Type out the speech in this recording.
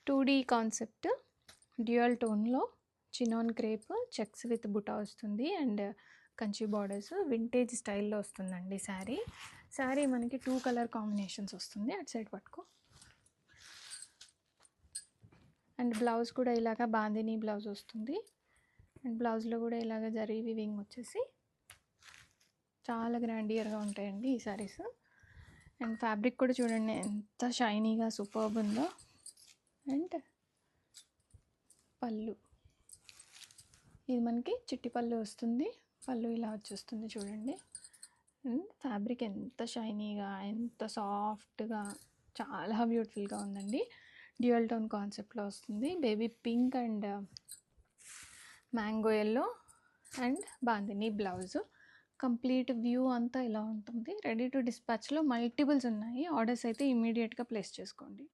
2D concept dual టోన్లో chinon crepe checks with buta వస్తుంది and Kanchi borders vintage స్టైల్లో వస్తుందండి శారీ మనకి 2 కలర్ కాంబినేషన్స్ వస్తుంది. అటు సైడ్ పట్టుకో. అండ్ బ్లౌజ్ కూడా ఇలాగా బాందిని బ్లౌజ్ వస్తుంది. అండ్ బ్లౌజ్లో కూడా ఇలాగ జరీ వివింగ్ వచ్చేసి చాలా గ్రాండియర్గా ఉంటాయండి ఈ శారీస్. అండ్ ఫ్యాబ్రిక్ కూడా చూడండి ఎంత షైనీగా సూపర్బ్ ఉందో. అండ్ పళ్ళు ఇది మనకి చిట్టి పళ్ళు వస్తుంది. పళ్ళు ఇలా వచ్చేస్తుంది చూడండి. అండ్ ఫ్యాబ్రిక్ ఎంత షైనీగా ఎంత సాఫ్ట్గా చాలా బ్యూటిఫుల్గా ఉందండి. డ్యూయల్ టోన్ కాన్సెప్ట్లో వస్తుంది. Baby pink and mango yellow and bandhani blouse. Complete view అంతా ఇలా ఉంటుంది. రెడీ టు డిస్పాచ్లో మల్టిపుల్స్ ఉన్నాయి. ఆర్డర్స్ అయితే ఇమీడియట్గా ప్లేస్ చేసుకోండి.